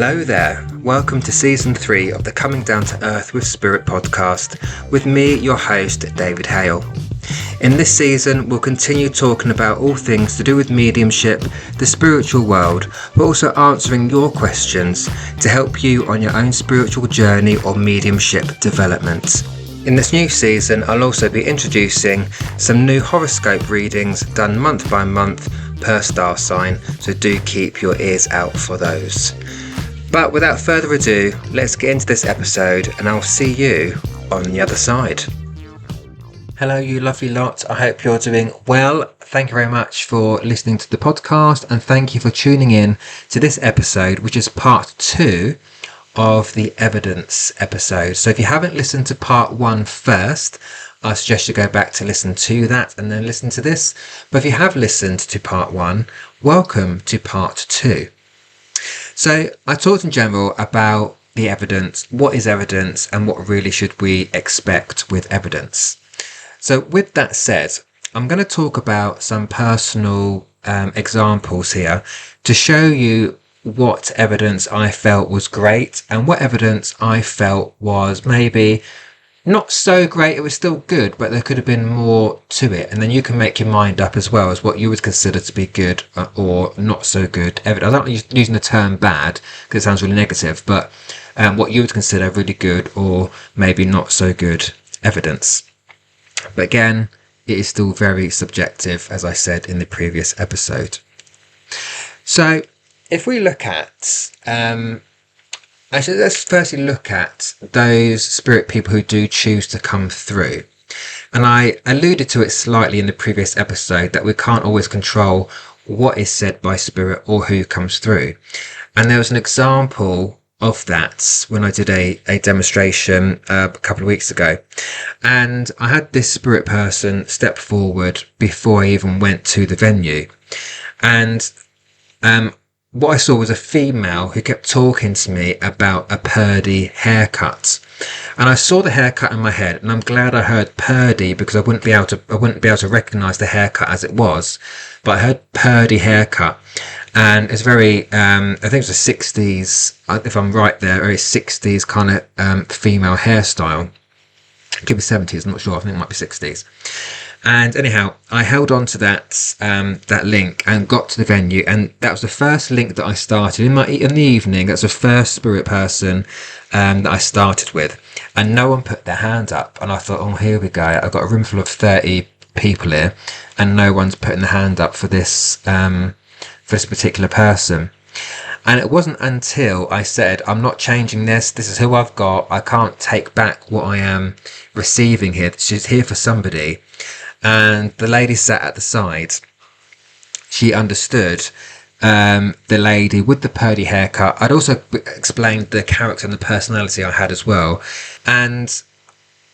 Hello there, welcome to Season 3 of the Coming Down to Earth with Spirit podcast with me, your host, David Hale. In this season, we'll continue talking about all things to do with mediumship, the spiritual world, but also answering your questions to help you on your own spiritual journey or mediumship development. In this new season, I'll also be introducing some new horoscope readings done month by month per star sign, so do keep your ears out for those. But without further ado, let's get into this episode and I'll see you on the other side. Hello, you lovely lot. I hope you're doing well. Thank you very much for listening to the podcast and thank you for tuning in to this episode, which is part 2 of the evidence episode. So if you haven't listened to part 1 first, I suggest you go back to listen to that and then listen to this. But if you have listened to part 1, welcome to part 2. So I talked in general about the evidence, what is evidence and what really should we expect with evidence. So with that said, I'm going to talk about some personal examples here to show you what evidence I felt was great and what evidence I felt was maybe not so great. It was still good, but there could have been more to it. And then you can make your mind up as well as what you would consider to be good or not so good evidence. I don't like using the term bad because it sounds really negative, but what you would consider really good or maybe not so good evidence. But again, it is still very subjective, as I said in the previous episode. So if we look at, actually let's firstly look at those spirit people who do choose to come through. And I alluded to it slightly in the previous episode that we can't always control what is said by spirit or who comes through. And there was an example of that when I did a demonstration a couple of weeks ago, and I had this spirit person step forward before I even went to the venue, and what I saw was a female who kept talking to me about a Purdy haircut, and I saw the haircut in my head, and I'm glad I heard Purdy because I wouldn't be able to recognise the haircut as it was, but I heard Purdy haircut. And it's very, I think it's a 60s, if I'm right there, very 60s kind of female hairstyle. It could be 70s, I'm not sure, I think it might be 60s. And anyhow, I held on to that link and got to the venue, and that was the first link that I started in the evening. That's the first spirit person that I started with, and no one put their hand up. And I thought, oh, here we go. I've got a room full of 30 people here, and no one's putting the hand up for this particular person. And it wasn't until I said, I'm not changing this is who I've got, I can't take back what I am receiving here, she's here for somebody. And the lady sat at the side, she understood, the lady with the Purdy haircut. I'd also explained the character and the personality I had as well. And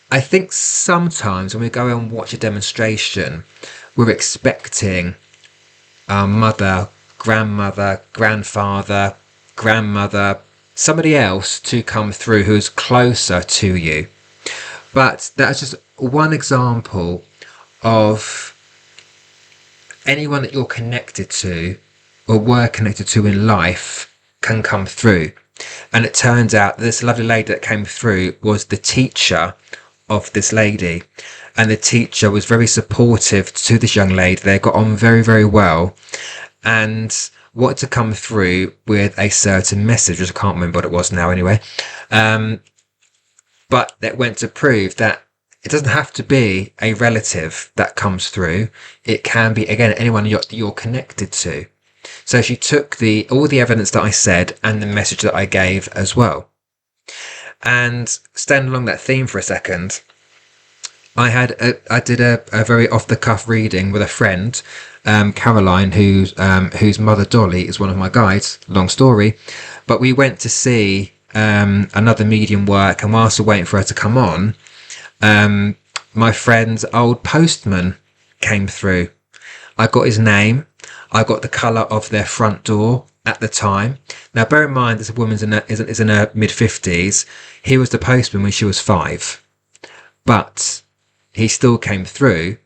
I think sometimes when we go and watch a demonstration, we're expecting our mother, grandmother, grandfather, grandmother, somebody else to come through who's closer to you. But that's just one example of anyone that you're connected to or were connected to in life can come through. And it turns out this lovely lady that came through was the teacher of this lady. And the teacher was very supportive to this young lady. They got on very, very well. And wanted to come through with a certain message, which I can't remember what it was now anyway. But that went to prove that it doesn't have to be a relative that comes through. It can be, again, anyone you're connected to. So she took all the evidence that I said and the message that I gave as well. And staying along that theme for a second, I did a very off-the-cuff reading with a friend, Caroline, whose mother Dolly is one of my guides. Long story, but we went to see another medium work, and whilst we're waiting for her to come on, my friend's old postman came through. I got his name, I got the colour of their front door at the time. Now, bear in mind, this woman's in her mid-50s. He was the postman when she was 5, but he still came through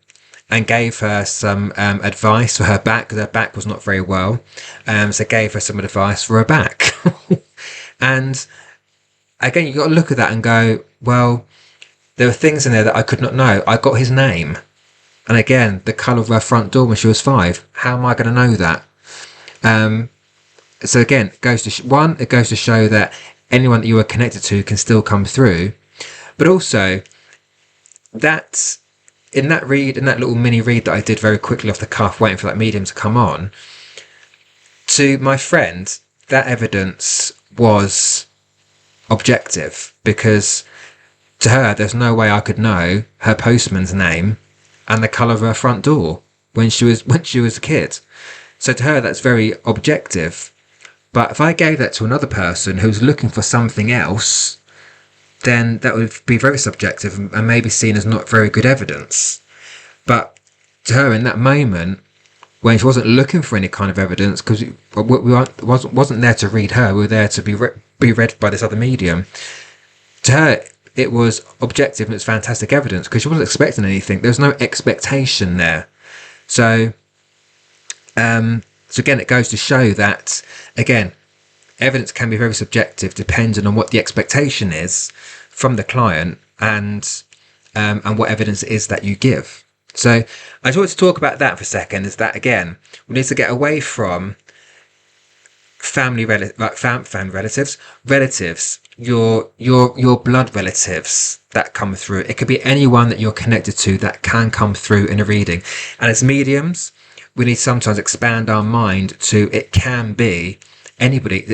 and gave her some advice for her back, because her back was not very well. So gave her some advice for her back. And again, you've got to look at that and go, well, there were things in there that I could not know. I got his name. And again, the colour of her front door when she was 5. How am I going to know that? So again, it goes to show that anyone that you are connected to can still come through. But also, that in that little mini read that I did very quickly off the cuff, waiting for that medium to come on, to my friend, that evidence was objective, because to her, there's no way I could know her postman's name and the colour of her front door when she was a kid. So to her, that's very objective. But if I gave that to another person who's looking for something else, then that would be very subjective and maybe seen as not very good evidence. But to her, in that moment, when she wasn't looking for any kind of evidence, because we wasn't there to read her, we were there to be read by this other medium. To her, it was objective and it's fantastic evidence because she wasn't expecting anything. There was no expectation there. So again, it goes to show that, again, evidence can be very subjective depending on what the expectation is from the client and what evidence it is that you give. So I just wanted to talk about that for a second, is that, again, we need to get away from family relatives, your blood relatives that come through. It could be anyone that you're connected to that can come through in a reading. And as mediums, we need to sometimes expand our mind to it can be anybody.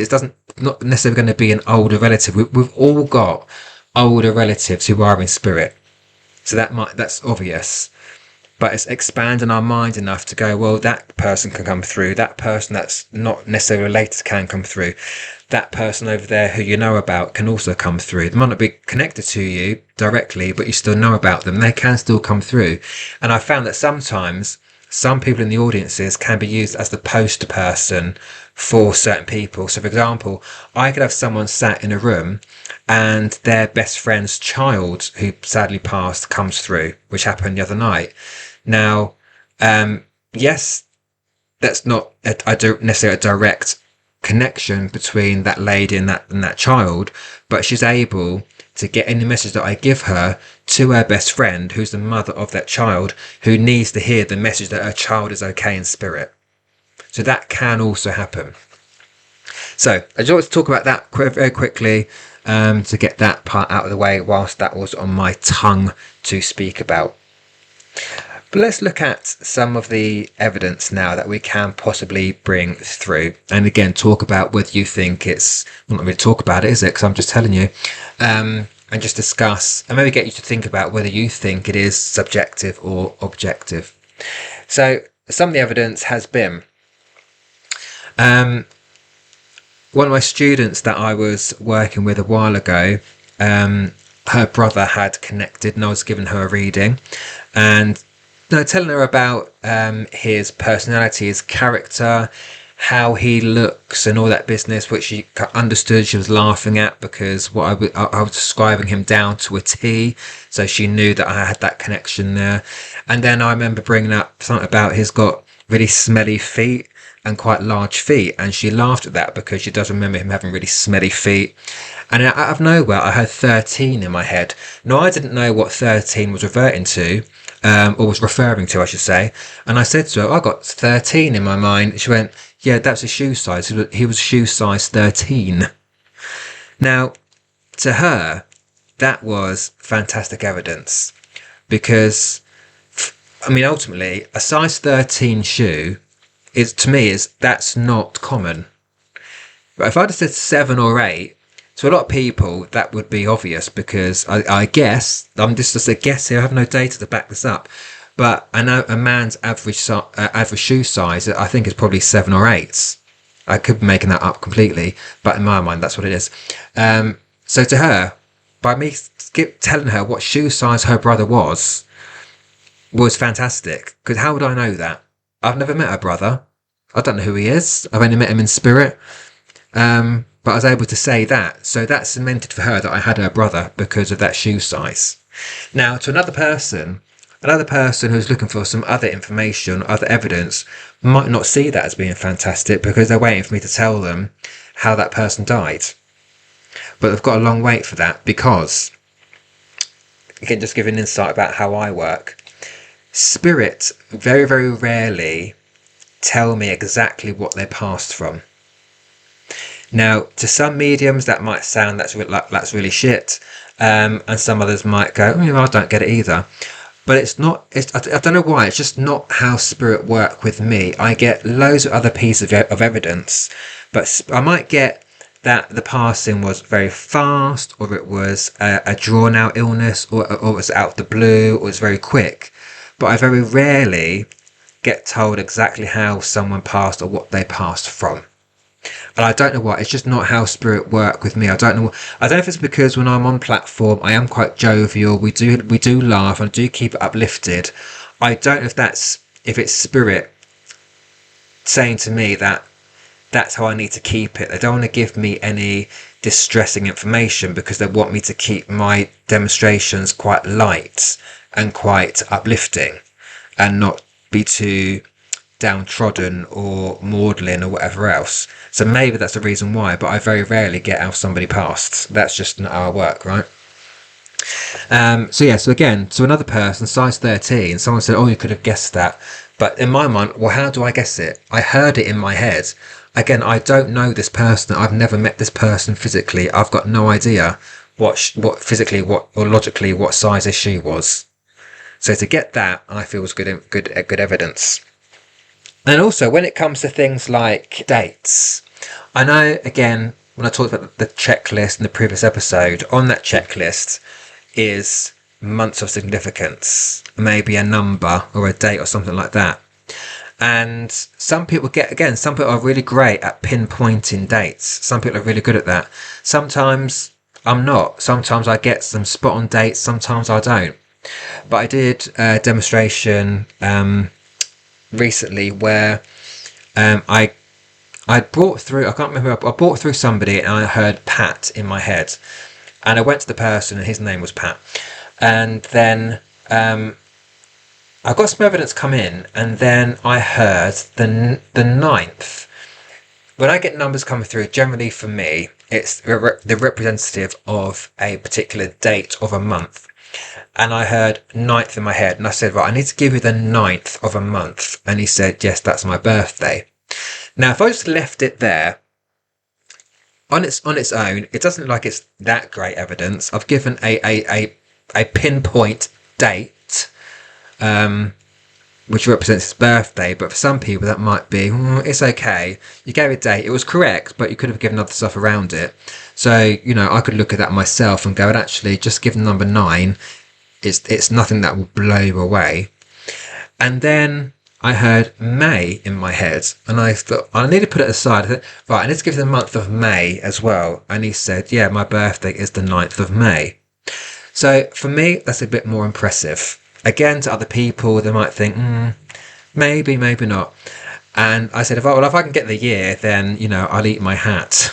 Not necessarily going to be an older relative. We've all got older relatives who are in spirit, so that's obvious. But it's expanding our mind enough to go, well, that person can come through. That person that's not necessarily related can come through. That person over there who you know about can also come through. They might not be connected to you directly, but you still know about them. They can still come through. And I found that sometimes some people in the audiences can be used as the poster person for certain people. So, for example, I could have someone sat in a room and their best friend's child, who sadly passed, comes through, which happened the other night. Now, yes, that's not necessarily a direct connection between that lady and that child, but she's able to get any message that I give her to her best friend, who's the mother of that child, who needs to hear the message that her child is okay in spirit. So that can also happen. So I just want to talk about that very quickly, to get that part out of the way whilst that was on my tongue to speak about. But let's look at some of the evidence now that we can possibly bring through. And again, talk about whether you think it's, well, not really talk about it, is it? Because I'm just telling you. And just discuss and maybe get you to think about whether you think it is subjective or objective. So some of the evidence has been, one of my students that I was working with a while ago, her brother had connected and I was giving her a reading and telling her about his personality, his character, how he looks and all that business, which she understood. She was laughing at because I was describing him down to a T, so she knew that I had that connection there. And then I remember bringing up something about he's got really smelly feet and quite large feet, and she laughed at that because she does remember him having really smelly feet. And out of nowhere I heard 13 in my head. Now I didn't know what 13 was reverting to, or was referring to, I should say. And I said to her, I got 13 in my mind. She went, yeah, that's a shoe size. He was shoe size 13. Now, to her, that was fantastic evidence because, I mean, ultimately, a size 13 shoe that's not common. But if I'd have said 7 or 8, to a lot of people, that would be obvious because I guess, I'm just a guess here, I have no data to back this up, but I know a man's average shoe size, I think, is probably 7 or 8. I could be making that up completely, but in my mind, that's what it is. So to her, by me telling her what shoe size her brother was fantastic, because how would I know that? I've never met her brother. I don't know who he is. I've only met him in spirit. But I was able to say that. So that cemented for her that I had her brother because of that shoe size. Now, to another person who's looking for some other information, other evidence, might not see that as being fantastic because they're waiting for me to tell them how that person died. but I've got a long wait for that because, again, just give an insight about how I work. Spirit very, very rarely tell me exactly what they're passed from. Now, to some mediums, that might sound that's really shit, and some others might go, I don't get it either. But it's not. I don't know why. It's just not how spirit work with me. I get loads of other pieces of evidence, but I might get that the passing was very fast, or it was a drawn out illness, or it was out of the blue, or it was very quick. But I very rarely get told exactly how someone passed or what they passed from. And I don't know why. It's just not how spirit work with me. I don't know if it's because when I'm on platform I am quite jovial. We do laugh and do keep it uplifted. I don't know if it's spirit saying to me that that's how I need to keep it. They don't want to give me any distressing information because they want me to keep my demonstrations quite light and quite uplifting and not be too downtrodden or maudlin or whatever else. So maybe that's the reason why, but I very rarely get how somebody passed. That's just not how I work, right? So another person, size 13, someone said, you could have guessed that. But in my mind, well, how do I guess it? I heard it in my head. Again, I don't know this person. I've never met this person physically. I've got no idea what physically, or logically, what size his shoe was. So to get that, I feel was good evidence. And also, when it comes to things like dates, I know, again, when I talked about the checklist in the previous episode, on that checklist is months of significance, maybe a number or a date or something like that. And some people are really great at pinpointing dates. Some people are really good at that. Sometimes I'm not. Sometimes I get some spot on dates, sometimes I don't. But I did a demonstration recently where I brought through, I can't remember, I brought through somebody and I heard Pat in my head, and I went to the person and his name was Pat, and then I got some evidence come in, and then I heard the 9th. When I get numbers coming through, generally for me it's the representative of a particular date of a month. And I heard 9th in my head, and I said, right, I need to give you the 9th of a month. And he said, yes, that's my birthday. Now, if I just left it there, on its own, it doesn't look like it's that great evidence. I've given a pinpoint date, which represents his birthday, but for some people that might be, it's okay. You gave a date, it was correct, but you could have given other stuff around it. So, I could look at that myself and go, and actually, just give number 9. It's nothing that will blow you away. And then I heard May in my head, and I thought, I need to put it aside. I thought, right, I need to give the month of May as well. And he said, yeah, my birthday is the 9th of May. So for me, that's a bit more impressive. Again, to other people, they might think, maybe not. And I said, if I can get the year, then, I'll eat my hat.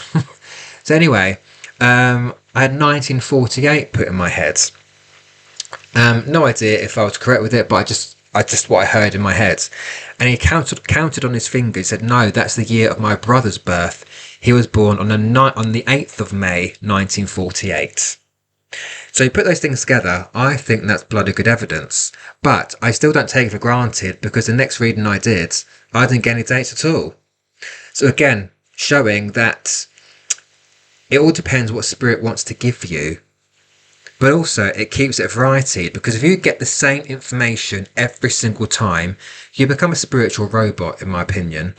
So anyway, I had 1948 put in my head. No idea if I was correct with it, but I just what I heard in my head. And he counted on his fingers. He said, no, that's the year of my brother's birth. He was born on the 8th of May, 1948. So you put those things together, I think that's bloody good evidence. But I still don't take it for granted, because the next reading I didn't get any dates at all. So again, showing that it all depends what spirit wants to give you. But also it keeps it variety, because if you get the same information every single time, you become a spiritual robot, in my opinion.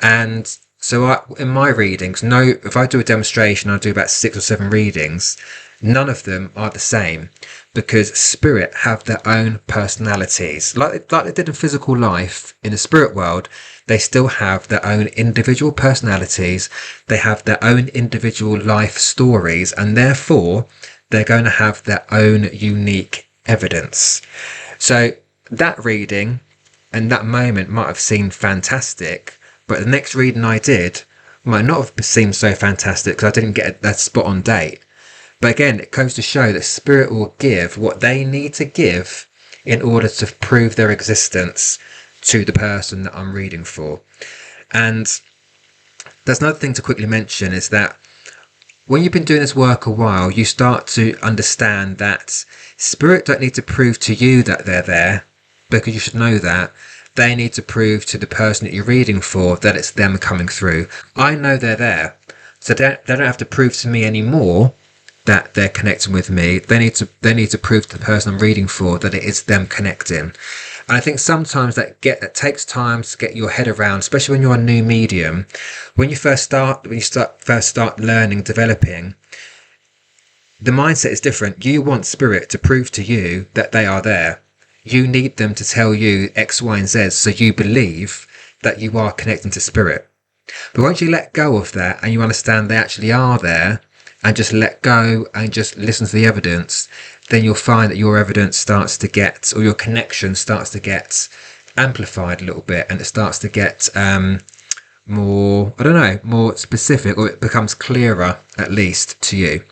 And so in my readings, if I do a demonstration, I do about 6 or 7 readings, none of them are the same, because spirit have their own personalities. Like they did in physical life, in the spirit world, they still have their own individual personalities. They have their own individual life stories, and therefore they're going to have their own unique evidence. So that reading and that moment might have seemed fantastic, but the next reading I did might not have seemed so fantastic because I didn't get that spot on date. But again, it goes to show that spirit will give what they need to give in order to prove their existence to the person that I'm reading for. And there's another thing to quickly mention, is that when you've been doing this work a while, you start to understand that spirit don't need to prove to you that they're there, because you should know that. They need to prove to the person that you're reading for that it's them coming through. I know they're there, so they don't have to prove to me anymore that they're connecting with me. They need to prove to the person I'm reading for that it is them connecting. And I think sometimes that takes time to get your head around, especially when you're a new medium. When you first start learning, developing, the mindset is different. You want spirit to prove to you that they are there. You need them to tell you X, Y, and Z, so you believe that you are connecting to spirit. But once you let go of that and you understand they actually are there, and just let go and just listen to the evidence, then you'll find that your evidence starts to get, or your connection starts to get amplified a little bit, and it starts to get more specific, or it becomes clearer, at least to you.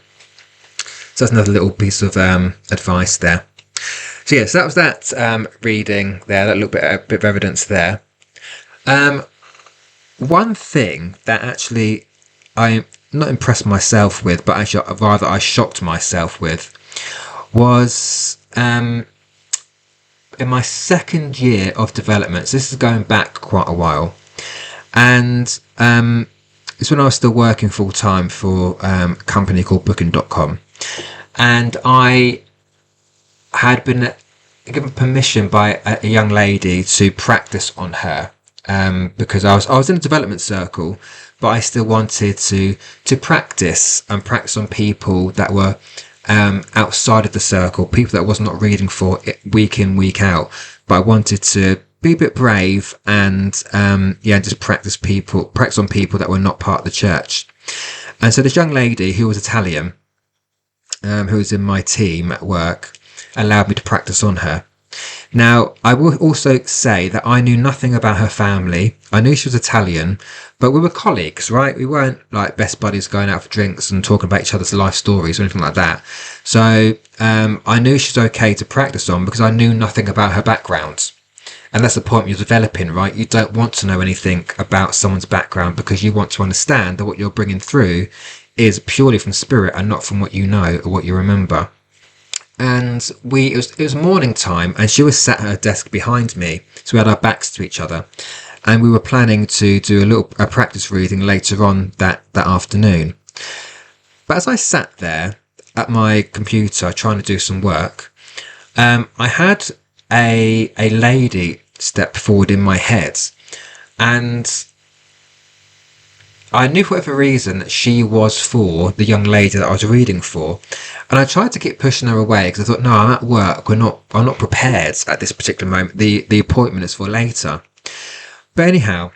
So that's another little piece of advice there. So yes, that was that reading there, that little bit of evidence there. One thing that actually I'm not impressed myself with, but actually rather I shocked myself with, was in my second year of development. So this is going back quite a while, and it's when I was still working full time for a company called Booking.com, and I had been given permission by a young lady to practice on her, because I was in a development circle, but I still wanted to practice on people that were outside of the circle, people that I was not reading for week in, week out. But I wanted to be a bit brave and just practice on people that were not part of the church. And so this young lady, who was Italian, who was in my team at work, allowed me to practice on her. Now, I will also say that I knew nothing about her family. I knew she was Italian, but we were colleagues, right? We weren't like best buddies going out for drinks and talking about each other's life stories or anything like that. So I knew she was okay to practice on because I knew nothing about her background. And that's the point you're developing, right? You don't want to know anything about someone's background because you want to understand that what you're bringing through is purely from spirit and not from what you know or what you remember. And it was morning time, and she was sat at her desk behind me, so we had our backs to each other, and we were planning to do a practice reading later on that afternoon. But as I sat there at my computer trying to do some work, I had a lady step forward in my head, and I knew for whatever reason that she was for the young lady that I was reading for, and I tried to keep pushing her away because I thought, no, I'm at work. I'm not prepared at this particular moment. The appointment is for later. But anyhow,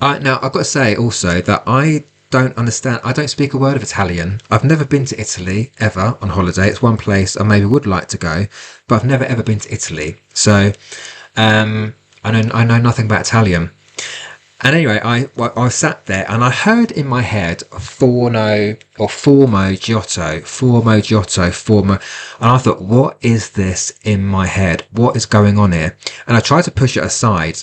now I've got to say also that I don't understand. I don't speak a word of Italian. I've never been to Italy ever on holiday. It's one place I maybe would like to go, but I've never ever been to Italy. So I know nothing about Italian. And anyway, I sat there and I heard in my head formo giotto, and I thought, what is this in my head? What is going on here? And I tried to push it aside,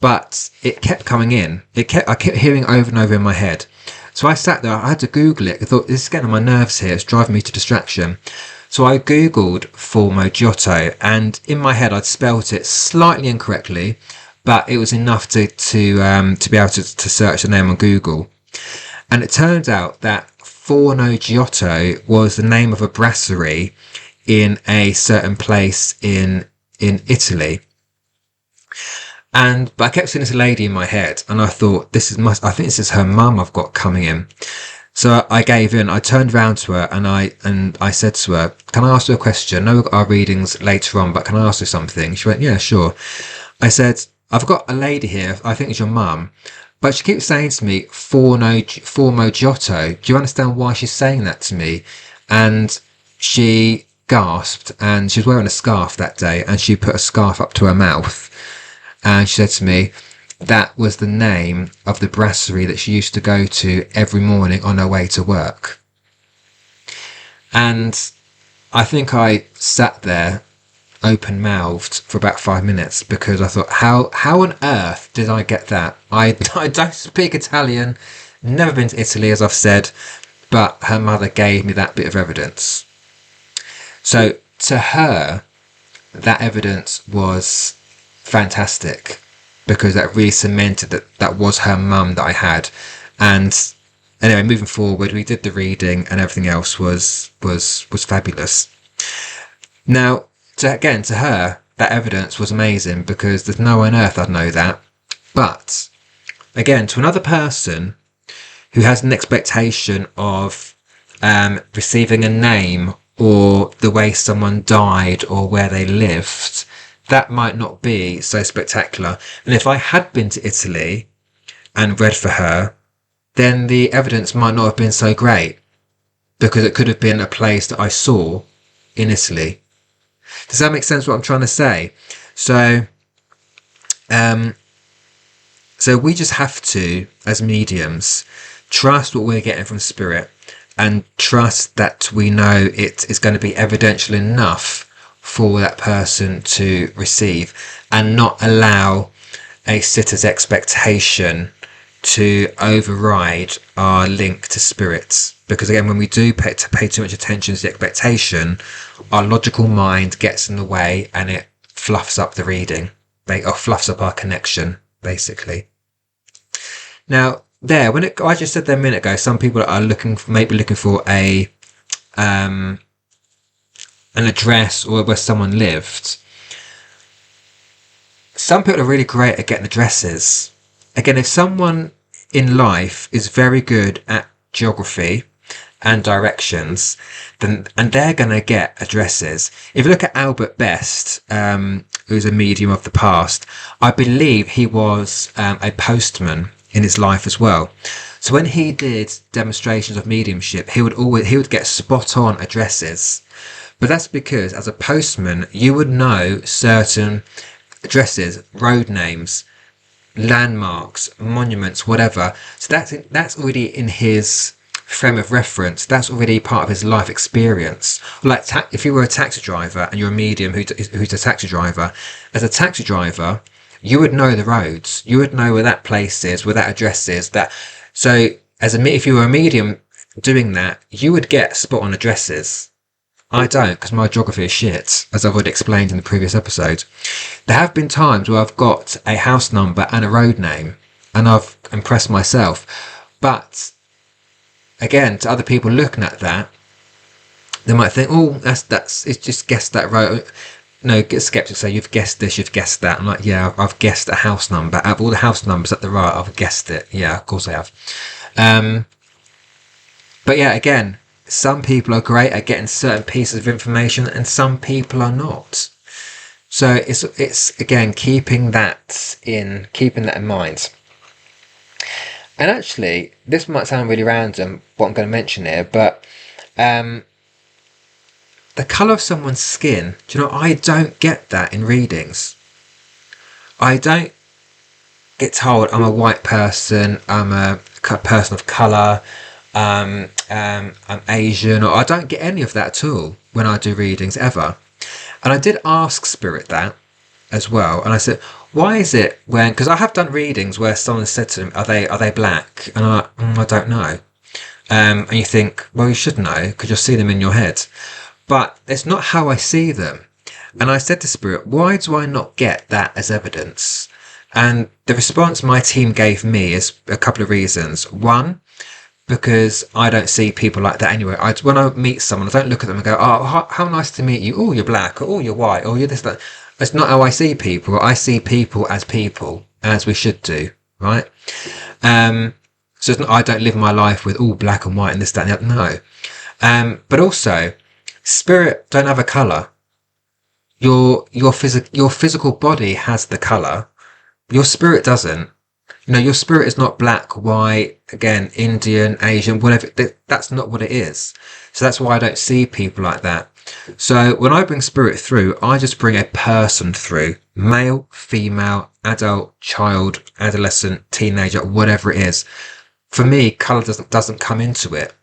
but it kept coming in. I kept hearing over and over in my head. So I sat there, I had to Google it. I thought, this is getting on my nerves here. It's driving me to distraction. So I Googled formo giotto, and in my head I'd spelt it slightly incorrectly, but it was enough to be able to search the name on Google. And it turned out that Forno Giotto was the name of a brasserie in a certain place in Italy. But I kept seeing this lady in my head, and I thought, I think this is her mum I've got coming in. So I gave in. I turned around to her and I said to her, can I ask you a question? I know we've got our readings later on, but can I ask you something? She went, yeah, sure. I said, I've got a lady here, I think it's your mum, but she keeps saying to me, formo giotto. Do you understand why she's saying that to me? And she gasped, and she was wearing a scarf that day, and she put a scarf up to her mouth. And she said to me, that was the name of the brasserie that she used to go to every morning on her way to work. And I think I sat there open-mouthed for about 5 minutes because I thought, how on earth did I get that? I don't speak Italian, never been to Italy, as I've said, but her mother gave me that bit of evidence. So to her, that evidence was fantastic, because that really cemented that was her mum that I had. And anyway, moving forward, we did the reading and everything else was fabulous. Now, to her, that evidence was amazing, because there's no way on earth I'd know that. But again, to another person who has an expectation of receiving a name, or the way someone died, or where they lived, that might not be so spectacular. And if I had been to Italy and read for her, then the evidence might not have been so great, because it could have been a place that I saw in Italy. Does that make sense what I'm trying to say? So we just have to, as mediums, trust what we're getting from spirit, and trust that we know it is going to be evidential enough for that person to receive, and not allow a sitter's expectation to override our link to spirits. Because again, when we do pay too much attention to the expectation, our logical mind gets in the way, and it fluffs up the reading, or fluffs up our connection, basically. Now, I just said there a minute ago, some people are looking for an address, or where someone lived. Some people are really great at getting addresses. Again, if someone in life is very good at geography and directions, and they're going to get addresses. If you look at Albert Best, who's a medium of the past, I believe he was a postman in his life as well. So when he did demonstrations of mediumship, he would get spot on addresses. But that's because as a postman, you would know certain addresses, road names, landmarks, monuments, whatever. So that's already in his frame of reference. That's already part of his life experience. Like if you were a taxi driver and you're a medium who's a taxi driver, as a taxi driver, you would know the roads. You would know where that place is, where that address is. So if you were a medium doing that, you would get spot on addresses. I don't, because my geography is shit, as I've already explained in the previous episode. There have been times where I've got a house number and a road name, and I've impressed myself. But again, to other people looking at that, they might think, "Oh, it's just guessed that road." No, get skeptics say, "You've guessed this, you've guessed that." I'm like, "Yeah, I've guessed a house number. Out of all the house numbers at the right, I've guessed it. Yeah, of course I have." But yeah, again, some people are great at getting certain pieces of information, and some people are not. So it's again keeping that in mind. And actually, this might sound really random, what I'm going to mention here, but the colour of someone's skin, do you know, I don't get that in readings. I don't get told I'm a white person, I'm a person of colour, I'm Asian, or I don't get any of that at all when I do readings, ever. And I did ask Spirit that as well, and I said, why is it because I have done readings where someone said to them, are they black? And I'm like, I don't know. And you think, well, you should know, because you'll see them in your head. But it's not how I see them. And I said to Spirit, why do I not get that as evidence? And the response my team gave me is a couple of reasons. One, because I don't see people like that anyway. When I meet someone, I don't look at them and go, oh, how nice to meet you. Oh, you're black. Or, oh, you're white. Or you're this, that. It's not how I see people. I see people, as we should do, right? So it's not, I don't live my life with all black and white and this, that, and the other. No. But also, Spirit don't have a colour. Your physical body has the colour. Your spirit doesn't. You know, your spirit is not black, white, again, Indian, Asian, whatever. That's not what it is. So that's why I don't see people like that. So when I bring spirit through, I just bring a person through. Male, female, adult, child, adolescent, teenager, whatever it is. For me, colour doesn't come into it.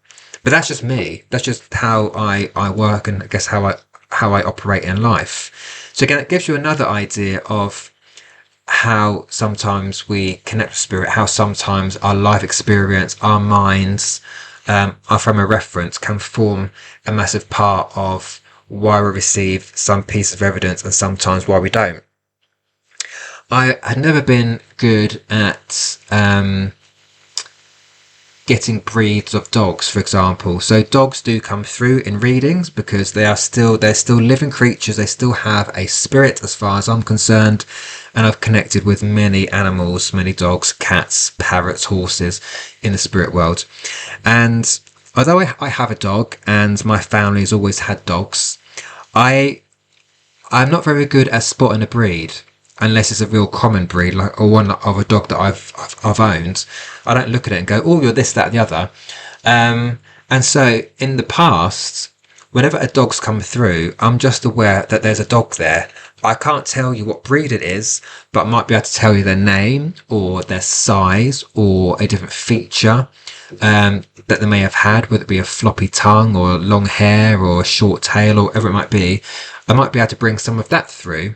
But that's just me. That's just how I work, and I guess how I operate in life. So again, it gives you another idea of how sometimes we connect with spirit, how sometimes our life experience, our minds, our frame of reference can form a massive part of why we receive some piece of evidence and sometimes why we don't. I had never been good at getting breeds of dogs, for example. So dogs do come through in readings because they're still living creatures. They still have a spirit as far as I'm concerned. And I've connected with many animals, many dogs, cats, parrots, horses in the spirit world. And although I have a dog and my family has always had dogs, I'm not very good at spotting a breed. Unless it's a real common breed, or one of a dog that I've owned. I don't look at it and go, oh, you're this, that, and the other. And so in the past, whenever a dog's come through, I'm just aware that there's a dog there. I can't tell you what breed it is, but I might be able to tell you their name or their size or a different feature that they may have had, whether it be a floppy tongue or long hair or a short tail or whatever it might be. I might be able to bring some of that through.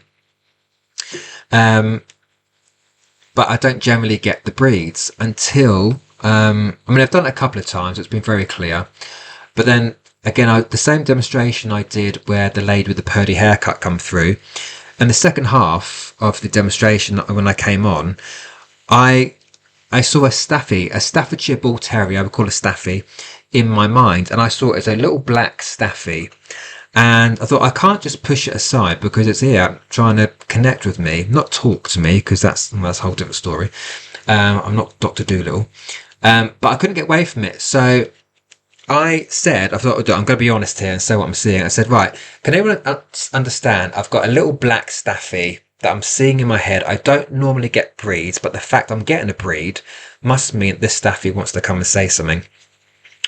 But I don't generally get the breeds until, I've done it a couple of times. It's been very clear. But then again, the same demonstration I did where the lady with the purdy haircut come through. And the second half of the demonstration, when I came on, I saw a Staffordshire Bull Terrier, I would call a Staffy, in my mind. And I saw it as a little black Staffy. And I thought, I can't just push it aside because it's here trying to connect with me, not talk to me, because that's a whole different story. I'm not Dr. Dolittle. But I couldn't get away from it. So I thought, I'm going to be honest here and say what I'm seeing. I said, right, can anyone understand? I've got a little black Staffy that I'm seeing in my head. I don't normally get breeds, but the fact I'm getting a breed must mean this Staffy wants to come and say something.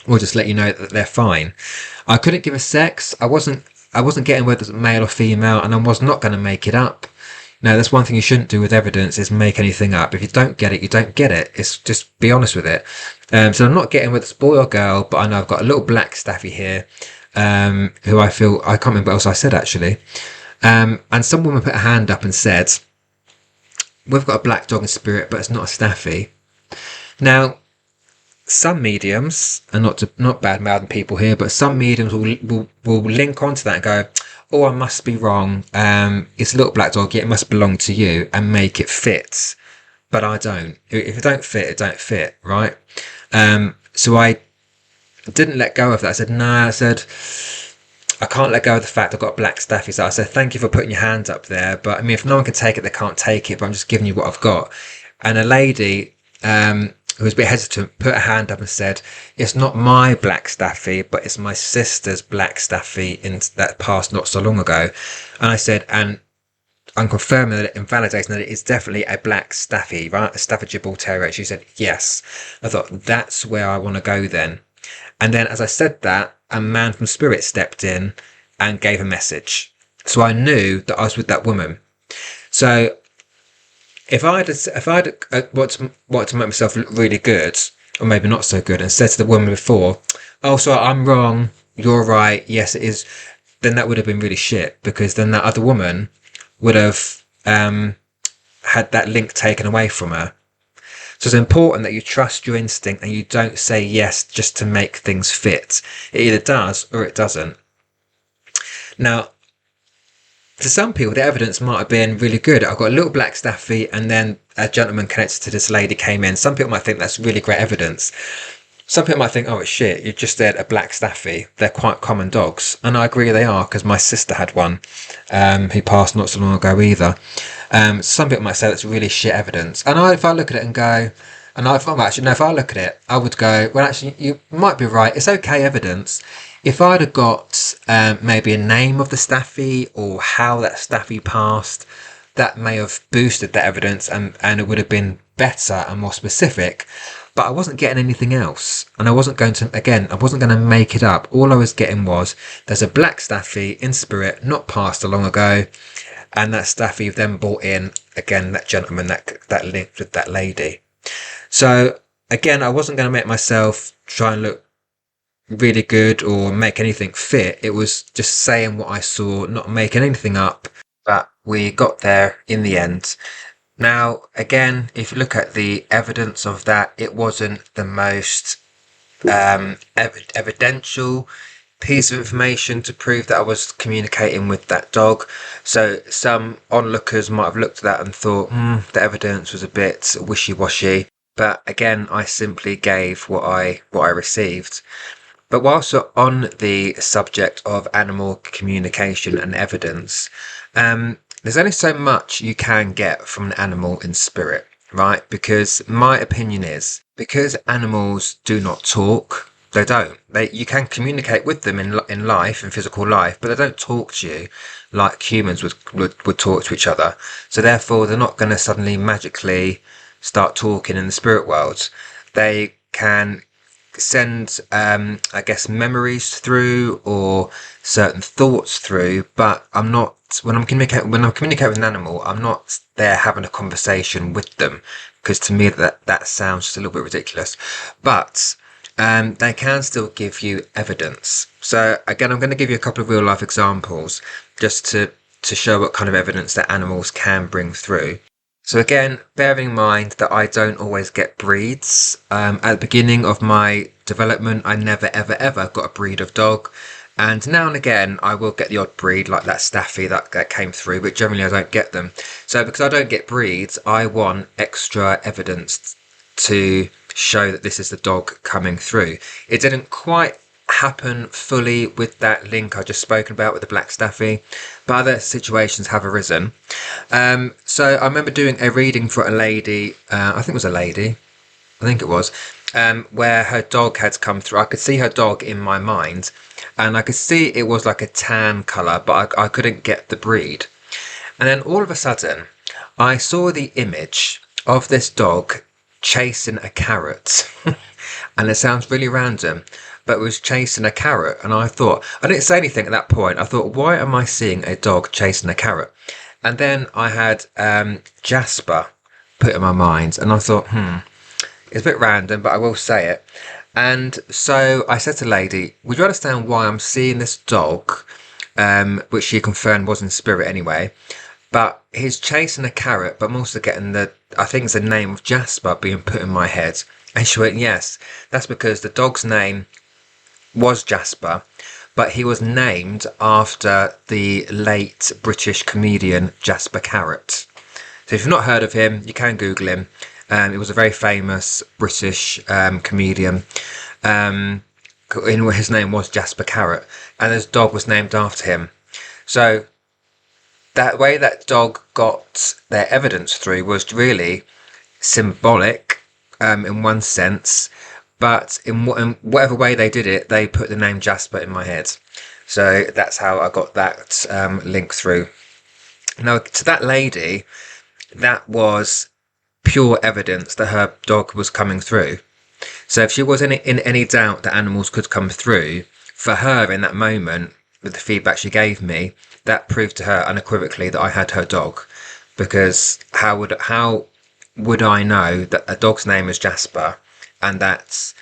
Or just let you know that they're fine. I couldn't give a sex. I wasn't getting whether it's male or female, and I was not going to make it up. Now, that's one thing you shouldn't do with evidence, is make anything up. If you don't get it, you don't get it. It's just be honest with it. So I'm not getting whether it's boy or girl, but I know I've got a little black Staffy here, who I can't remember what else I said actually. And some woman put a hand up and said, we've got a black dog in spirit, but it's not a Staffy. Now, some mediums, and not bad mouthing people here, but some mediums will link onto that and go, oh, I must be wrong. It's a little black dog, yet it must belong to you, and make it fit. But I don't. If it don't fit, it don't fit, right? So I didn't let go of that. I said, no, I can't let go of the fact I've got a black Staffy. So I said, thank you for putting your hand up there. But I mean, if no one can take it, they can't take it. But I'm just giving you what I've got. And a lady, who was a bit hesitant, put her hand up and said, it's not my black Staffy, but it's my sister's black Staffy that passed not so long ago. And I said, and I'm confirming that and validating that it is definitely a black Staffy, right? A Staffordshire Bull Terrier. She said, yes. I thought, that's where I want to go then. And then as I said that, a man from Spirit stepped in and gave a message. So I knew that I was with that woman. So if I had want to make myself look really good, or maybe not so good, and said to the woman before, oh, sorry, I'm wrong, you're right, yes, it is, then that would have been really shit, because then that other woman would have had that link taken away from her. So it's important that you trust your instinct and you don't say yes just to make things fit. It either does or it doesn't. Now, for some people, the evidence might have been really good. I've got a little black Staffy, and then a gentleman connected to this lady came in. Some people might think that's really great evidence. Some people might think, oh, it's shit, you just said a black Staffy. They're quite common dogs. And I agree they are, because my sister had one, who passed not so long ago either. Some people might say that's really shit evidence. And if I look at it and go, if I look at it, I would go, well, actually, you might be right. It's okay evidence. If I'd have got maybe a name of the Staffy or how that Staffy passed, that may have boosted the evidence and it would have been better and more specific. But I wasn't getting anything else. And I wasn't going to make it up. All I was getting was, there's a black Staffy in spirit, not passed a long ago. And that Staffy then brought in, again, that gentleman that linked with that lady. So, again, I wasn't going to make myself try and look really good or make anything fit. It was just saying what I saw, not making anything up. But we got there in the end. Now, again, if you look at the evidence of that, it wasn't the most evidential piece of information to prove that I was communicating with that dog. So some onlookers might have looked at that and thought, the evidence was a bit wishy-washy. But again, I simply gave what I received. But whilst we're on the subject of animal communication and evidence, there's only so much you can get from an animal in spirit, right? Because my opinion is, because animals do not talk, they don't. You can communicate with them in life, in physical life, but they don't talk to you like humans would talk to each other. So therefore, they're not going to suddenly magically start talking in the spirit world. They can send I guess memories through or certain thoughts through, but I'm not when I'm communicating with an animal, I'm not there having a conversation with them, because to me that sounds just a little bit ridiculous. But they can still give you evidence. So again, I'm going to give you a couple of real life examples just to show what kind of evidence that animals can bring through. So again, bearing in mind that I don't always get breeds. At the beginning of my development, I never ever got a breed of dog. And now and again, I will get the odd breed like that Staffy that came through, but generally I don't get them. So because I don't get breeds, I want extra evidence to show that this is the dog coming through. It didn't quite happen fully with that link I just spoken about with the black Staffy, but other situations have arisen. So I remember doing a reading for a lady, I think it was, where her dog had come through. I could see her dog in my mind, and I could see it was like a tan colour, but I couldn't get the breed. And then all of a sudden, I saw the image of this dog chasing a carrot. And it sounds really random, but it was chasing a carrot. And I didn't say anything at that point. I thought, why am I seeing a dog chasing a carrot? And then I had Jasper put in my mind, and I thought, it's a bit random, but I will say it. And so I said to the lady, would you understand why I'm seeing this dog, which she confirmed was in spirit anyway, but he's chasing a carrot, but I'm also getting I think it's the name of Jasper being put in my head. And she went, yes, that's because the dog's name was Jasper, but he was named after the late British comedian Jasper Carrot. So if you've not heard of him, you can Google him. He was a very famous British comedian. His name was Jasper Carrot, and his dog was named after him. So that way that dog got their evidence through was really symbolic in one sense, but in whatever way they did it, they put the name Jasper in my head. So that's how I got that link through. Now, to that lady, that was pure evidence that her dog was coming through. So if she was in any doubt that animals could come through, for her in that moment, with the feedback she gave me, that proved to her unequivocally that I had her dog. Because how would I know that a dog's name is Jasper and that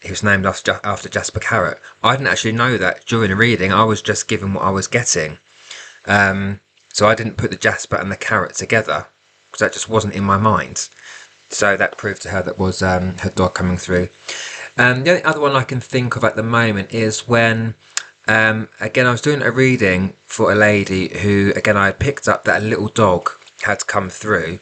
he was named after Jasper Carrot? I didn't actually know that during the reading. I was just given what I was getting. So I didn't put the Jasper and the carrot together, because that just wasn't in my mind. So that proved to her that was her dog coming through. The only other one I can think of at the moment is when, again, I was doing a reading for a lady who, again, I had picked up that a little dog had come through.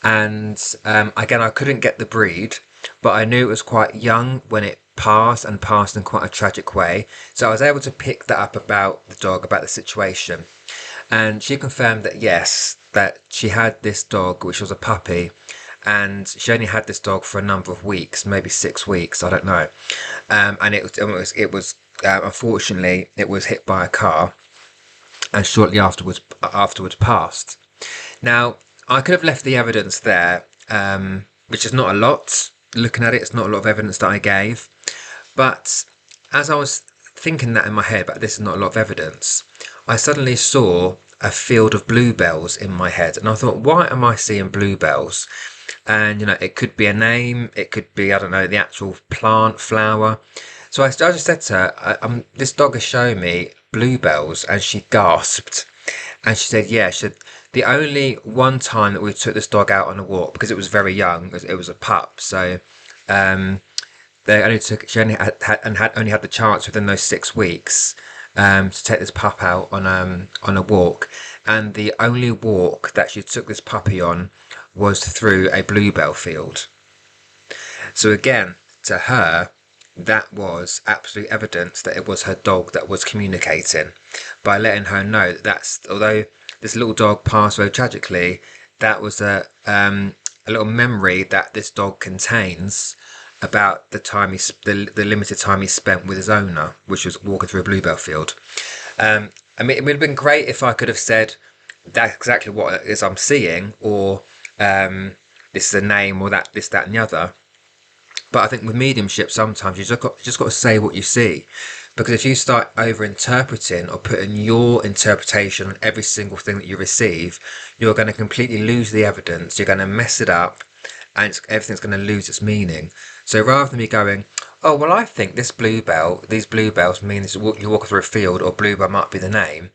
And again, I couldn't get the breed, but I knew it was quite young when it passed in quite a tragic way. So I was able to pick that up about the dog, about the situation. And she confirmed that, yes, that she had this dog, which was a puppy, and she only had this dog for a number of weeks, maybe 6 weeks, I don't know. And it was unfortunately, it was hit by a car, and shortly afterwards passed. Now, I could have left the evidence there, which is not a lot. Looking at it, it's not a lot of evidence that I gave. But as I was thinking that in my head, but this is not a lot of evidence, I suddenly saw a field of bluebells in my head. And I thought, why am I seeing bluebells? And, it could be a name. It could be, I don't know, the actual plant, flower. So I just said to her, this dog is showing me bluebells. And she gasped. And she said, yeah, the only one time that we took this dog out on a walk, because it was very young, it was a pup. So only had the chance within those 6 weeks to take this pup out on a walk, and the only walk that she took this puppy on was through a bluebell field. So again, to her, that was absolute evidence that it was her dog that was communicating, by letting her know that although this little dog passed away tragically, that was a little memory that this dog contains about the limited time he spent with his owner, which was walking through a bluebell field. I mean, it would have been great if I could have said that's exactly what it is I'm seeing, or this is a name, or this, that, and the other. But I think with mediumship, sometimes you just got to say what you see, because if you start over-interpreting or putting your interpretation on every single thing that you receive, you're going to completely lose the evidence. You're going to mess it up, and everything's going to lose its meaning. So rather than me going, oh well, I think these bluebells mean you walk through a field, or bluebell might be the name,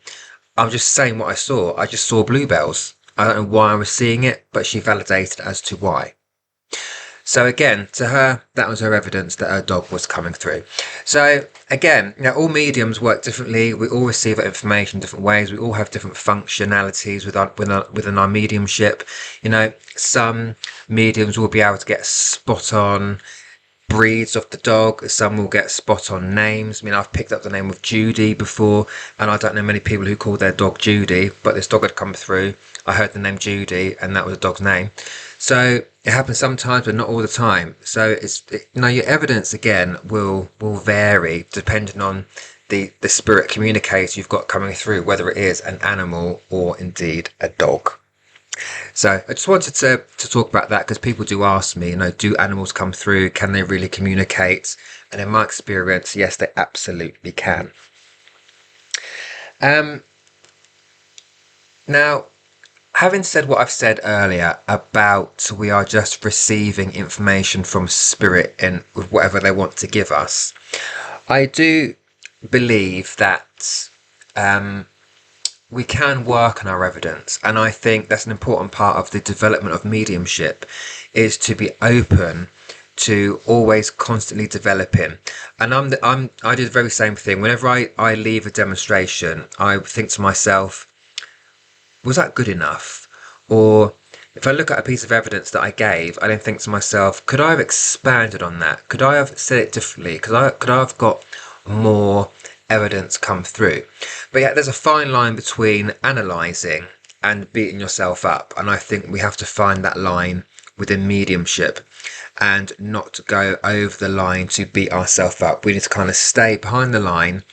I'm just saying what I saw. I just saw bluebells. I don't know why I was seeing it, but she validated as to why. So again, to her, that was her evidence that her dog was coming through. So again, all mediums work differently. We all receive that information different ways. We all have different functionalities within our mediumship. Some mediums will be able to get spot on breeds of the dog. Some will get spot on names. I mean, I've picked up the name of Judy before, and I don't know many people who call their dog Judy, but this dog had come through. I heard the name Judy, and that was the dog's name. So it happens sometimes, but not all the time. So your evidence again will vary depending on the spirit communicator you've got coming through, whether it is an animal or indeed a dog. So I just wanted to talk about that, because people do ask me, do animals come through? Can they really communicate? And in my experience, yes, they absolutely can. Now, having said what I've said earlier about we are just receiving information from spirit and with whatever they want to give us, I do believe that we can work on our evidence, and I think that's an important part of the development of mediumship, is to be open to always constantly developing. And I do the very same thing. Whenever I leave a demonstration, I think to myself, was that good enough? Or if I look at a piece of evidence that I gave, I then think to myself, could I have expanded on that? Could I have said it differently? Could I have got more evidence come through? But yeah, there's a fine line between analysing and beating yourself up, and I think we have to find that line within mediumship and not go over the line to beat ourselves up. We need to kind of stay behind the line,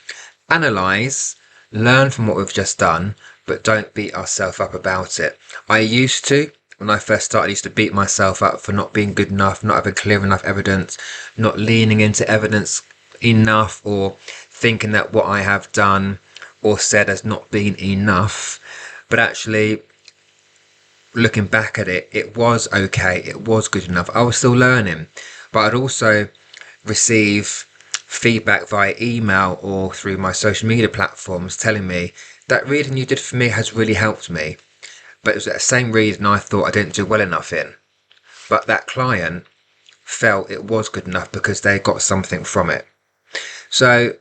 analyse, learn from what we've just done, but don't beat ourselves up about it. I used to, when I first started, I used to beat myself up for not being good enough, not having clear enough evidence, not leaning into evidence enough, or thinking that what I have done or said has not been enough. But actually, looking back at it, it was okay, it was good enough. I was still learning, but I'd also receive feedback via email or through my social media platforms telling me that reading you did for me has really helped me, but it was that same reading I thought I didn't do well enough in. But that client felt it was good enough because they got something from it. So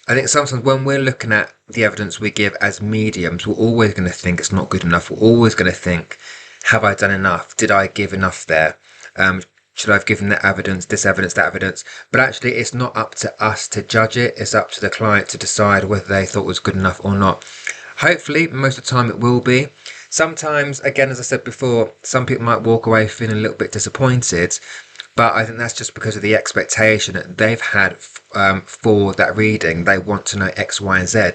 I think sometimes when we're looking at the evidence we give as mediums, we're always going to think it's not good enough. We're always going to think, have I done enough? Did I give enough there? Should I have given that evidence, this evidence, that evidence? But actually, it's not up to us to judge it. It's up to the client to decide whether they thought it was good enough or not. Hopefully, most of the time it will be. Sometimes, again, as I said before, some people might walk away feeling a little bit disappointed, but I think that's just because of the expectation that they've had for that reading. They want to know X, Y, and Z,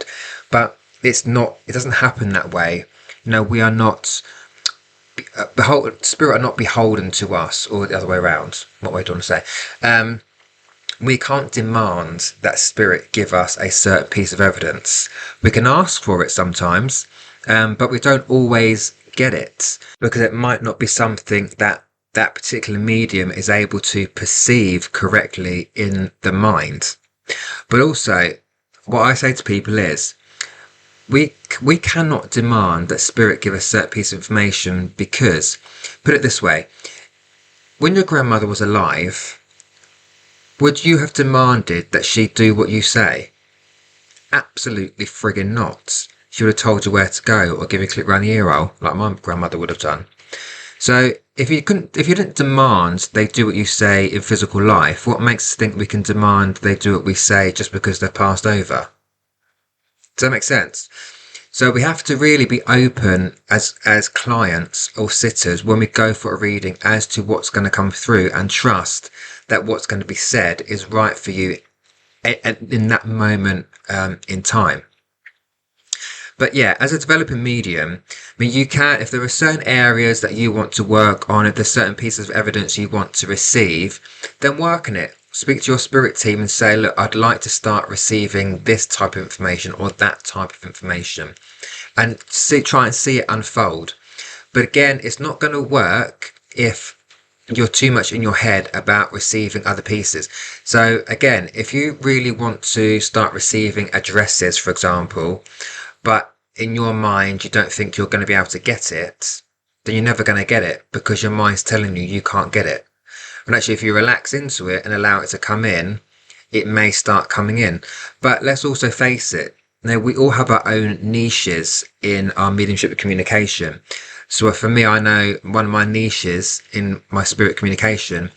but it's not. It doesn't happen that way. We are not. Spirit are not beholden to us, or the other way around. What way do I want to say? We can't demand that spirit give us a certain piece of evidence. We can ask for it sometimes, but we don't always get it, because it might not be something that particular medium is able to perceive correctly in the mind. But also, what I say to people is, we cannot demand that spirit give a certain piece of information, because, put it this way, when your grandmother was alive, Would you have demanded that she do what you say? Absolutely friggin' not. She would have told you where to go or give you a clip round the ear hole, like my grandmother would have done. So if you didn't demand they do what you say in physical life, what makes us think we can demand they do what we say just because they're passed over? Does that make sense? So we have to really be open as clients or sitters when we go for a reading as to what's going to come through, and trust that what's going to be said is right for you in that moment in time. But yeah, as a developing medium, I mean, you can, if there are certain areas that you want to work on, if there's certain pieces of evidence you want to receive, then work on it. Speak to your spirit team and say, look, I'd like to start receiving this type of information or that type of information, and try and see it unfold. But again, it's not going to work if you're too much in your head about receiving other pieces. So again, if you really want to start receiving addresses, for example, but in your mind you don't think you're going to be able to get it, then you're never going to get it because your mind's telling you can't get it. And actually, if you relax into it and allow it to come in, it may start coming in. But let's also face it, now we all have our own niches in our mediumship communication. So for me, I know one of my niches in my spirit communication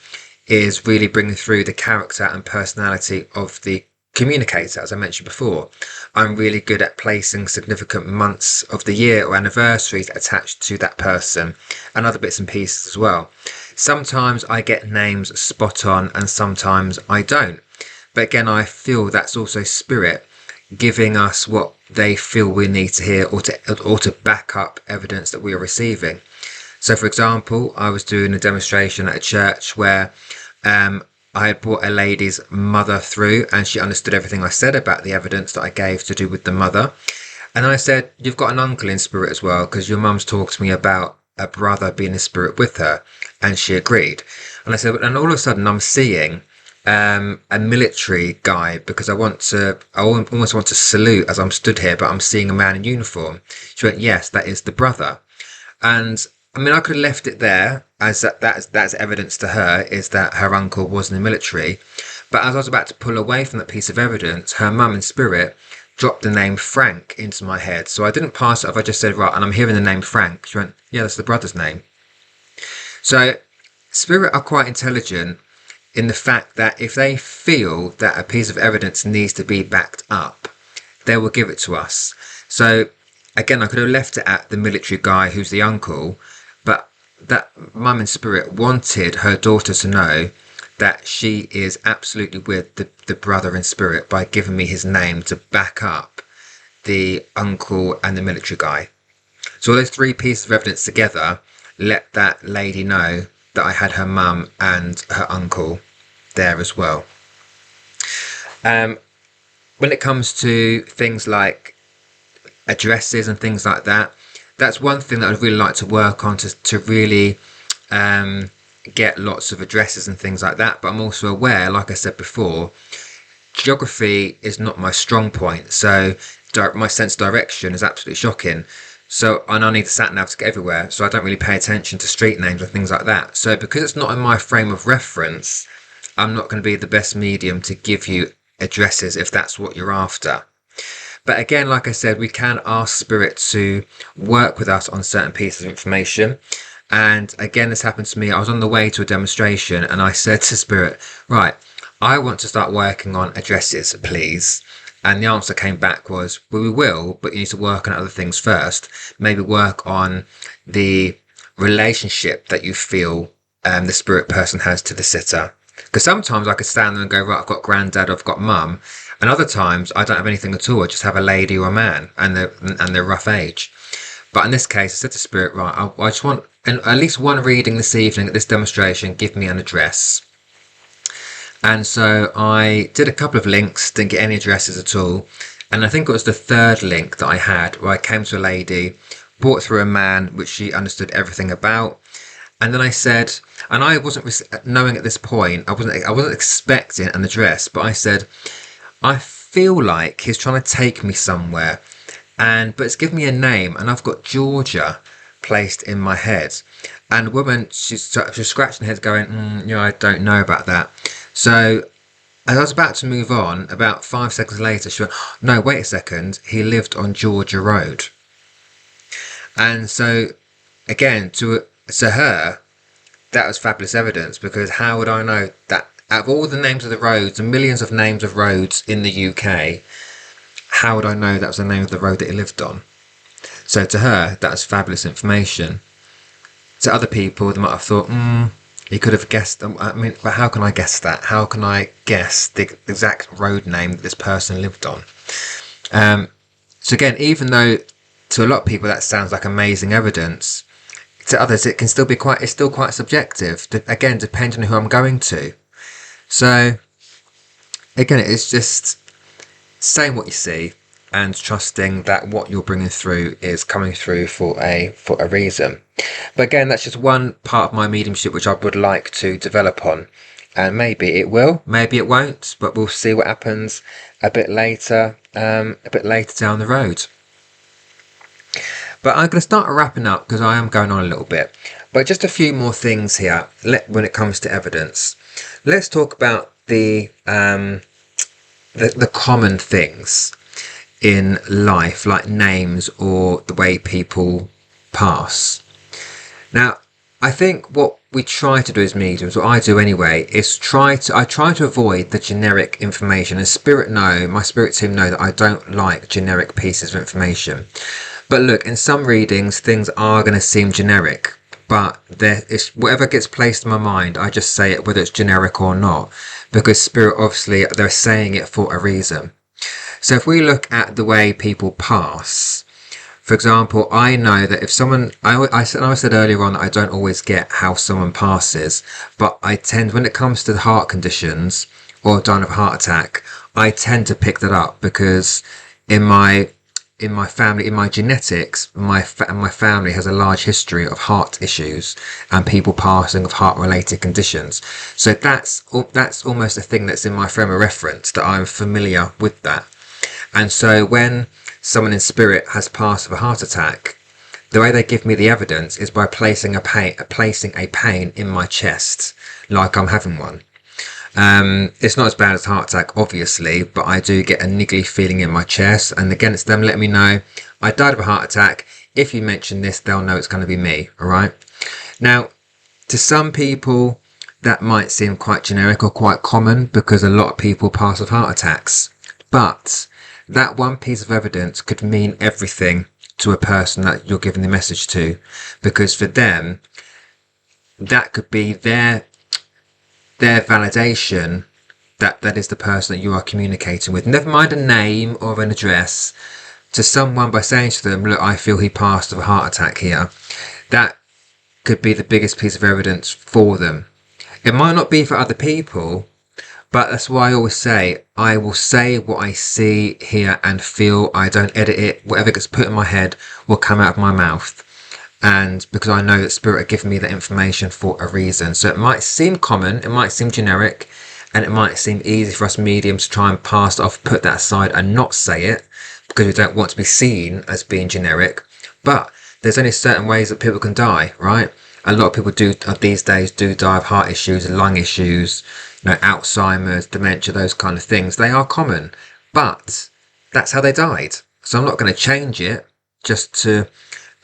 is really bringing through the character and personality of the communicator. As I mentioned before, I'm really good at placing significant months of the year or anniversaries attached to that person, and other bits and pieces as well. Sometimes I get names spot on and sometimes I don't. But again, I feel that's also spirit giving us what they feel we need to hear, or to back up evidence that we are receiving. So for example, I was doing a demonstration at a church where I had brought a lady's mother through, and she understood everything I said about the evidence that I gave to do with the mother. And I said, you've got an uncle in spirit as well, because your mum's talked to me about a brother being in spirit with her. And she agreed. And I said, and all of a sudden I'm seeing a military guy, because I almost want to salute as I'm stood here, but I'm seeing a man in uniform. She went, yes, that is the brother. And I mean, I could have left it there as that's evidence to her, is that her uncle was in the military. But as I was about to pull away from that piece of evidence, her mum in spirit dropped the name Frank into my head. So I didn't pass it off. I just said, right, and I'm hearing the name Frank. She went, yeah, that's the brother's name. So spirit are quite intelligent in the fact that if they feel that a piece of evidence needs to be backed up, they will give it to us. So again, I could have left it at the military guy who's the uncle, but that mum in spirit wanted her daughter to know that she is absolutely with the brother in spirit by giving me his name to back up the uncle and the military guy. So all those three pieces of evidence together let that lady know that I had her mum and her uncle there as well. When it comes to things like addresses and things like that, that's one thing that I'd really like to work on, to really get lots of addresses and things like that. But I'm also aware, like I said before, geography is not my strong point. So my sense of direction is absolutely shocking. So, and I need the sat nav to get everywhere. So I don't really pay attention to street names or things like that. So because it's not in my frame of reference, I'm not going to be the best medium to give you addresses if that's what you're after. But again, like I said, we can ask spirit to work with us on certain pieces of information. And again, this happened to me. I was on the way to a demonstration and I said to spirit, right, I want to start working on addresses, please. And the answer came back was, well, we will, but you need to work on other things first. Maybe work on the relationship that you feel the spirit person has to the sitter. Because sometimes I could stand there and go, right, I've got granddad, I've got mum. And other times I don't have anything at all. I just have a lady or a man and their rough age. But in this case, I said to spirit, right, I just want at least one reading this evening at this demonstration, give me an address. And so I did a couple of links, didn't get any addresses at all. And I think it was the third link that I had where I came to a lady, brought through a man, which she understood everything about. And then I said, and I wasn't knowing at this point, I wasn't expecting an address, but I said, I feel like he's trying to take me somewhere, but it's given me a name, and I've got Georgia placed in my head. And the woman, she's scratching her head going, I don't know about that. So As I was about to move on, about 5 seconds later, she went, no, wait a second, he lived on Georgia Road. And so, again, to her, that was fabulous evidence, because how would I know that out of all the names of the roads and millions of names of roads in the UK, how would I know that was the name of the road that he lived on? So to her, that's fabulous information. To other people, they might have thought, he could have guessed. I mean, but how can I guess that? How can I guess the exact road name that this person lived on? So again, even though to a lot of people that sounds like amazing evidence, to others it can still be it's still quite subjective. Again, depending on who I'm going to. So again, it's just saying what you see and trusting that what you're bringing through is coming through for a reason. But again, that's just one part of my mediumship which I would like to develop on, and maybe it will, maybe it won't, but we'll see what happens a bit later down the road. But I'm going to start wrapping up because I am going on a little bit. But just a few more things here when it comes to evidence. Let's talk about the common things in life, like names or the way people pass. Now, I think what we try to do as mediums, what I do anyway, is I try to avoid the generic information. And my spirit team know that I don't like generic pieces of information. But look, in some readings, things are going to seem generic, but whatever gets placed in my mind, I just say it whether it's generic or not, because spirit, obviously, they're saying it for a reason. So if we look at the way people pass, for example, I know that if someone, I said earlier on that I don't always get how someone passes, but I tend, when it comes to the heart conditions or dying of a heart attack, I tend to pick that up because in my family, in my genetics, my family has a large history of heart issues and people passing of heart-related conditions. So that's almost a thing that's in my frame of reference, that I'm familiar with that. And so when someone in spirit has passed of a heart attack, the way they give me the evidence is by placing a pain in my chest, like I'm having one. It's not as bad as a heart attack, obviously, but I do get a niggly feeling in my chest, and again, it's them letting me know I died of a heart attack. If you mention this, they'll know it's going to be me. All right. Now, to some people, that might seem quite generic or quite common because a lot of people pass of heart attacks, but that one piece of evidence could mean everything to a person that you're giving the message to, because for them, that could be their validation that is the person that you are communicating with. Never mind a name or an address. To someone, by saying to them, look, I feel he passed of a heart attack here, that could be the biggest piece of evidence for them. It might not be for other people, but that's why I always say, I will say what I see, hear and feel. I don't edit it. Whatever gets put in my head will come out of my mouth. And because I know that spirit are giving me that information for a reason. So it might seem common, it might seem generic, and it might seem easy for us mediums to try and pass it off, put that aside and not say it, because we don't want to be seen as being generic. But there's only certain ways that people can die, right? A lot of people these days do die of heart issues, lung issues, Alzheimer's, dementia, those kind of things. They are common, but that's how they died. So I'm not going to change it just to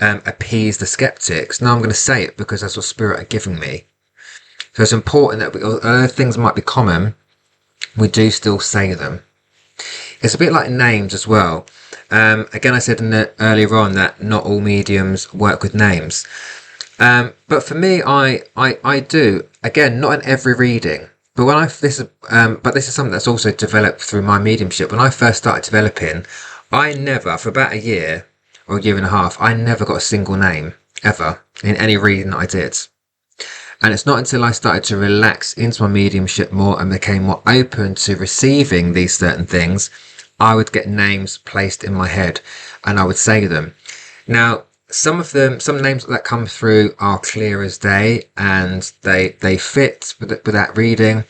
appease the skeptics. No, I'm going to say it because that's what spirit are giving me. So it's important that although things might be common, we do still say them. It's a bit like names as well. Again, I said earlier on that not all mediums work with names. But for me, I do. Again, not in every reading. But this is something that's also developed through my mediumship. When I first started developing, I never, for about a year or a year and a half, I never got a single name ever in any reading that I did. And it's not until I started to relax into my mediumship more and became more open to receiving these certain things, I would get names placed in my head and I would say them. Now, some names that come through are clear as day and they fit with that reading.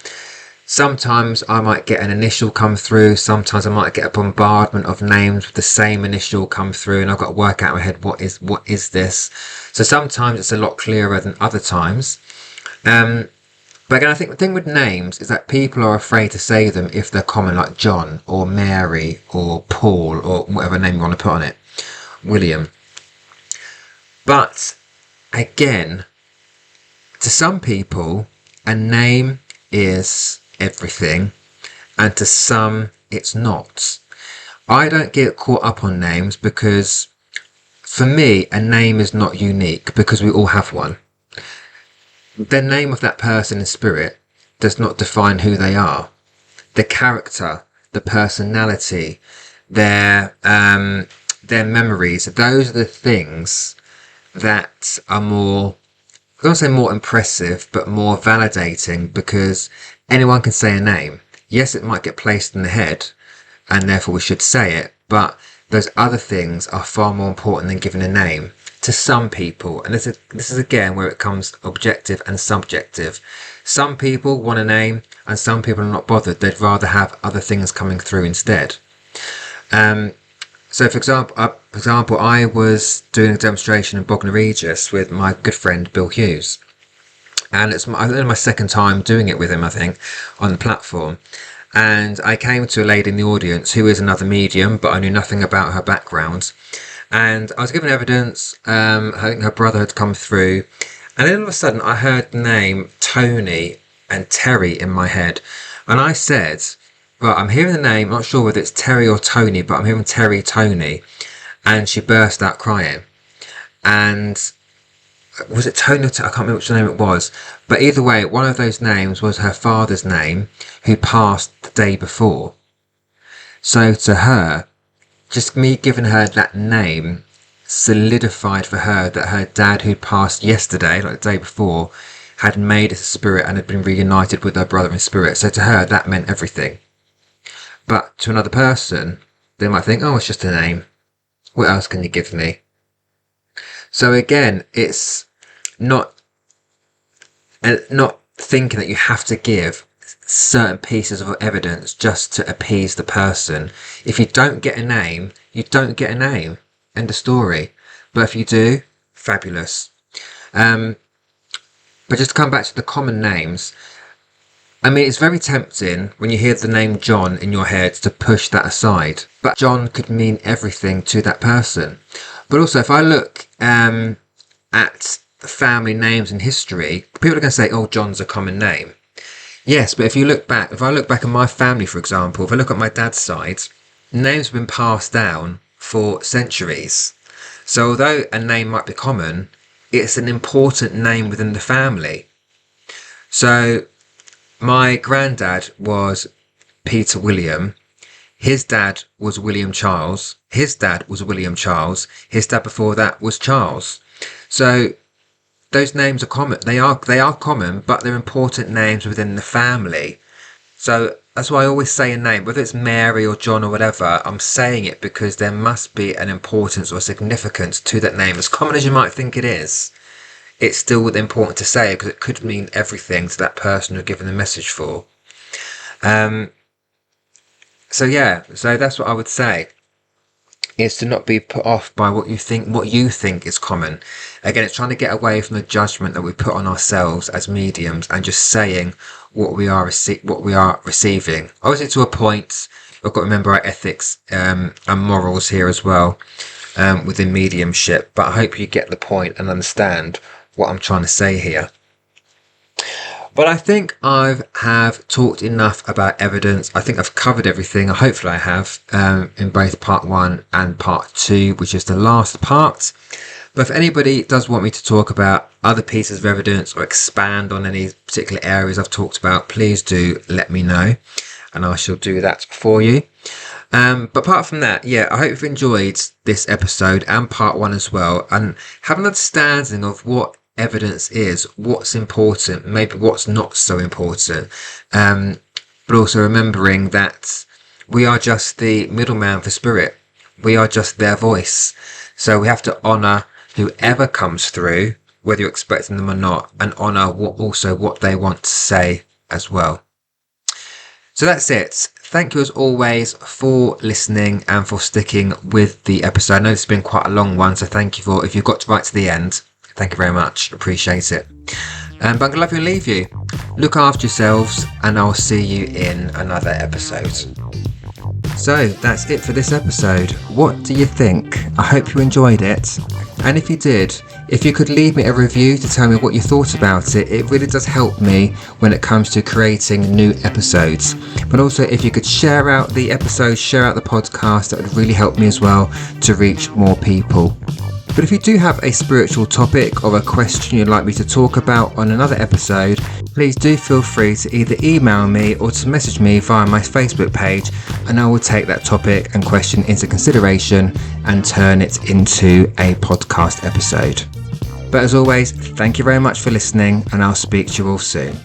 Sometimes I might get an initial come through. Sometimes I might get a bombardment of names with the same initial come through, and I've got to work out in my head what is this. So sometimes it's a lot clearer than other times. But again, I think the thing with names is that people are afraid to say them if they're common, like John or Mary or Paul or whatever name you want to put on it, William. But again, to some people, a name is everything, and to some, it's not. I don't get caught up on names because, for me, a name is not unique because we all have one. The name of that person in spirit does not define who they are. The character, the personality, their memories, those are the things that are more, I don't want to say more impressive, but more validating, because anyone can say a name. Yes, it might get placed in the head, and therefore we should say it, but those other things are far more important than giving a name to some people. And this is again where it comes objective and subjective. Some people want a name and some people are not bothered. They'd rather have other things coming through instead. So for example, I was doing a demonstration in Bognor Regis with my good friend Bill Hughes, and it's my second time doing it with him, I think, on the platform. And I came to a lady in the audience who is another medium, but I knew nothing about her background. And I was given evidence. I think her brother had come through, and then all of a sudden I heard the name Tony and Terry in my head, and I said, "Well, I'm hearing the name. I'm not sure whether it's Terry or Tony, but I'm hearing Terry, Tony." And she burst out crying. And was it Tony or I can't remember which name it was, but either way, one of those names was her father's name, who passed the day before. So to her, just me giving her that name solidified for her that her dad, who passed yesterday, like the day before, had made it a spirit and had been reunited with her brother in spirit. So to her, that meant everything. But to another person, they might think, "Oh, it's just a name. What else can you give me?" So again, it's not thinking that you have to give certain pieces of evidence just to appease the person. If you don't get a name, you don't get a name. End of story. But if you do, fabulous. But just to come back to the common names, I mean, it's very tempting when you hear the name John in your head to push that aside. But John could mean everything to that person. But also, if I look at family names in history, people are going to say, "Oh, John's a common name." Yes, but if I look back at my family, for example, if I look at my dad's side, names have been passed down for centuries. So although a name might be common, it's an important name within the family. So my granddad was Peter William. His dad was William Charles. His dad was William Charles. His dad before that was Charles. So those names are common. They are common, but they're important names within the family. So that's why I always say a name, whether it's Mary or John or whatever. I'm saying it because there must be an importance or significance to that name. As common as you might think it is, it's still important to say because it could mean everything to that person you're giving the message for. So that's what I would say. Is to not be put off by what you think is common. Again, it's trying to get away from the judgment that we put on ourselves as mediums and just saying what we are receiving. Obviously, to a point, we've got to remember our ethics and morals here as well within mediumship. But I hope you get the point and understand what I'm trying to say here. But I think I have talked enough about evidence. I think I've covered everything. Hopefully I have in both part 1 and part 2, which is the last part. But if anybody does want me to talk about other pieces of evidence or expand on any particular areas I've talked about, please do let me know and I shall do that for you. But apart from that, I hope you've enjoyed this episode and part 1 as well, and have an understanding of what evidence is, what's important, maybe what's not so important, but also remembering that we are just the middleman for spirit. We are just their voice. So we have to honour whoever comes through, whether you're expecting them or not, and honour what they want to say as well. So that's it. Thank you as always for listening and for sticking with the episode. I know this has been quite a long one, so thank you if you've got right to the end. Thank you very much. Appreciate it. But I'm going to love you and leave you Look after yourselves, and I'll see you in another episode. So that's it for this episode. What do you think? I hope you enjoyed it. And if you did, if you could leave me a review to tell me what you thought about it, it really does help me when it comes to creating new episodes. But also if you could share out the episodes, share out the podcast, that would really help me as well to reach more people. But if you do have a spiritual topic or a question you'd like me to talk about on another episode, please do feel free to either email me or to message me via my Facebook page, and I will take that topic and question into consideration and turn it into a podcast episode. But as always, thank you very much for listening, and I'll speak to you all soon.